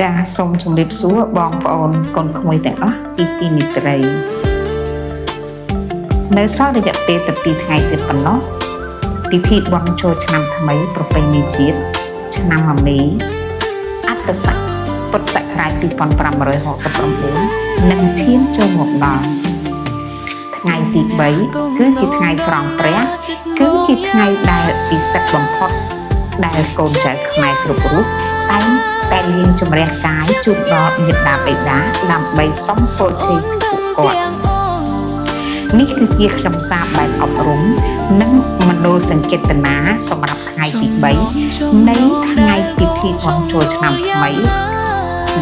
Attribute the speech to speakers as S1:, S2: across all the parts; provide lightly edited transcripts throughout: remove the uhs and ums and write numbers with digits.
S1: ចាសូមជម្រាបសួរបងប្អូនកូនក្មួយទាំងអស់ទីមេត្រីនៅសល់រយៈពេលតែ2ថ្ងៃទៀតប៉ុណ្ណោះពិធីបុណ្យចូលឆ្នាំថ្មីប្រពៃណីជាតិឆ្នាំមមេអត្តស័កពុទ្ធសករាជ2569នឹងឈានចូលមកដល់ថ្ងៃទី3គឺជាថ្ងៃស្រង់ព្រះគឺជាថ្ងៃដែលពិសិដ្ឋបំផុតដែលកូនចៅខ្មែរគ្រប់រូបតែលាងជម្រះកាយជូនដល់មាតាបិតាដើម្បីសុំពរជ័យពួកគាត់នេះគឺជាខ្លឹមសារបែបអប់រំនិងមនោសញ្ចេតនាសម្រាប់ថ្ងៃទី3នៃថ្ងៃពិធីបុណ្យចូលឆ្នាំថ្មី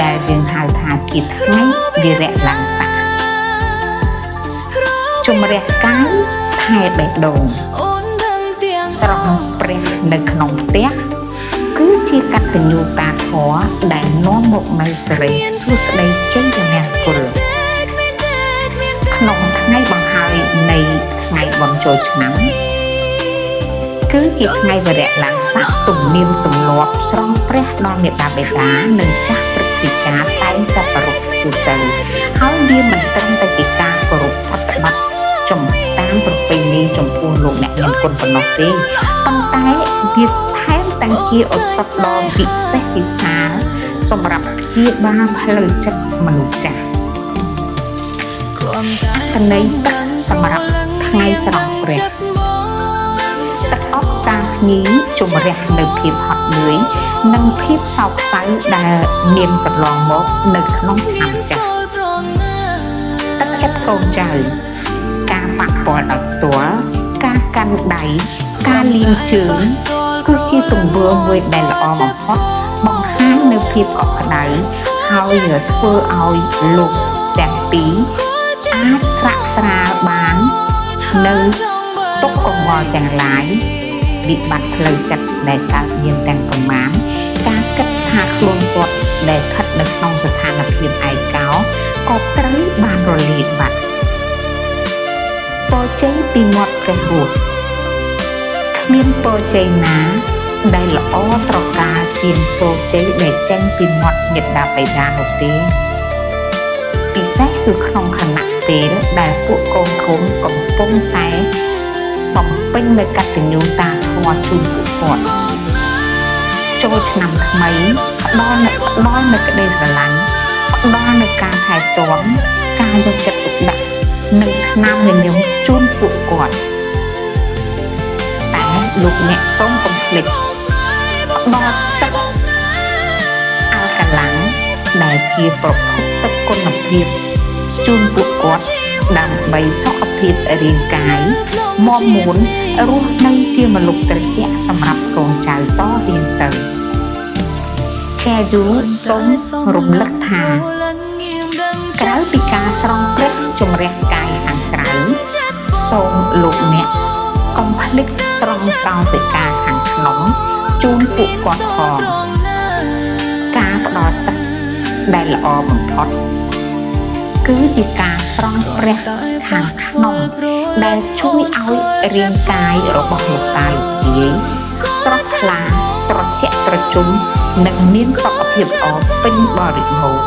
S1: ដែលយើងហៅថាជាថ្ងៃវិរៈឡើងស័កជម្រះកាយថែបេះដូងស្រង់ព្រះនៅក្នុងផ្ទះគឺជាកតញ្ញូតាធម៌ដែលនាំមកនូវសិរីសួស្តីជ័យជំនះគុលក្នុងថ្ងៃបង្ហើយនៃថ្ងៃបុណ្យចូលឆ្នាំគឺជាថ្ងៃវិរៈឡើងស័កទំនៀមទម្លាប់ស្រង់ព្រះដល់មេត្តាបិតានិងចាស់ព្រឹទ្ធាចារ្យតែងតែប្រពៃទូទៅហើយវាមិនត្រឹមតែជាការគោរពប្រតិបត្តិចំតាមប្រពៃណីចំពោះលោកអ្នកមានគុណប៉ុណ្ណោះទេប៉ុន្តែវាតាំងជាឱសថដ៏ពិសេសពិសាលសម្រាប់ព្យាបាលផ្លូវចិត្តមនុស្សចាស់អត្ថន័យទឹកសម្រាប់ថ្ងៃស្រង់ព្រះទឹកអប់ការភ្ញីជំរះនៅភាពហត់នឿយនិងភាពសោកសៅដែលមានកន្លងមកនៅក្នុងឆ្នាំចាស់ទឹកចិត្តកូនចៅការប៉ះពាល់ដោយផ្ទាល់ការកាន់ដៃការលាងជើងគឺជាទង្វើមួយដែលល្អបំផុតបង្ហាញនៅភាពកក់ក្ដៅហើយធ្វើឲ្យលោកទាំងពីរអាចស្រាក់ស្រាលបាននៅទុក្ខកង្វល់ទាំងឡាយវិបត្តិផ្លូវចិត្តដែលកើតមានទាំងប្រមាណការគិតថាខ្លួនគាត់ដែលស្ថិតនៅក្នុងស្ថានភាពឯកោក៏ត្រូវបានរលាយបាត់ពរជ័យពីមាត់ព្រះរស់មានពរជ័យណាដែលល្អត្រកាលជាងពរជ័យដែលចេញពីមាត់មេត្តាបិតានោះទេពិសេសគឺក្នុងខណៈពេលដែលពួកកូនកំពុងតែបំពេញនូវកតញ្ញូតាធម៌ជូនពួកគាត់ចូលឆ្នាំថ្មីផ្ដល់នូវក្តីស្រឡាញ់ផ្ដល់នូវការថែទាំការយកចិត្តទុកដាក់និងស្នាមញញឹមជូនពួកគាត់លោកអ្នកសូមកុំភ្លេចផ្ដល់ទឹកអាល់កាឡាំងដែលជាប្រភពទឹកគុណភាពជូនពួកគាត់ដើម្បីសុខភាពរាងកាយមាំមួនរស់នៅជាមនុស្សត្រជាក់សម្រាប់កូនចៅតរៀងទៅជាយូសូមរំលឹកថាក្រៅពីការស្រង់ព្រះជំរះកាយខាងក្រៅសូមលោកអ្នកកុំភ្លេចស្រង់កោសិកាខាងក្នុងជូនពួកគាត់ផងការផ្ដល់ទឹកដែលល្អបំផុតគឺជាការស្រង់ព្រះខាងក្នុងដែលជួយឲ្យរាងកាយរបស់លោកតាលោកយាយស្រស់ថ្លាត្រជាក់ត្រជុំនិងមានសុខភាពល្អពេញបរិបូរណ៍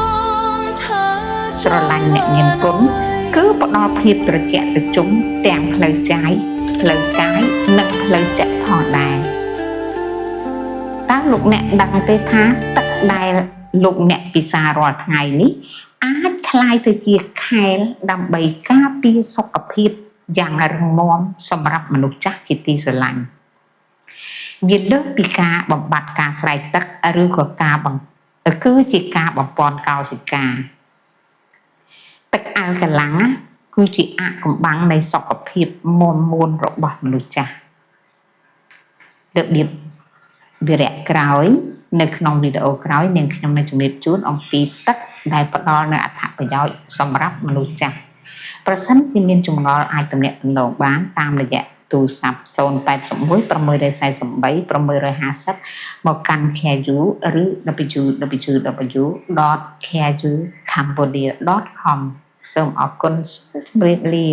S1: ស្រឡាញ់អ្នកមានគុណគឺផ្ដល់ភាពត្រជាក់ត្រជុំទាំងផ្លូវកាយនិងផ្លូវចិត្តផងដែរតើលោកអ្នកដឹងទេថាទឹកដែលលោកអ្នកពិសារាល់ថ្ងៃនេះអាចคล้ายទៅជាខែលដើម្បីការពារសុខភាពយ៉ាងរឹងមាំសម្រាប់មនុស្សចាស់ជាទីស្រឡាញ់វាលើសពីការបំបត្តិការស្រែកទឹកឬក៏គឺជាការបំពន់កោសិកាទឹកអាល់កាឡាំងគឺជាអាថ៌កំបាំងនៃសុខភាពមាំមួនរបស់មនុស្សចាស់របៀបវិរៈក្រោយនៅក្នុងវីដេអូក្រោយនាងខ្ញុំនឹងជម្រាបជូនអំពីទឹកដែលផ្ដល់នូវអត្ថប្រយោជន៍សម្រាប់មនុស្សចាស់ប្រសិនជាមានចម្ងល់អាចទំនាក់ទំនងបានតាមរយៈទូរស័ព្ទ081 643 650មកកាន់ Careju ឬ www.carejucambodia.com សូមអរគុណជម្រាបលា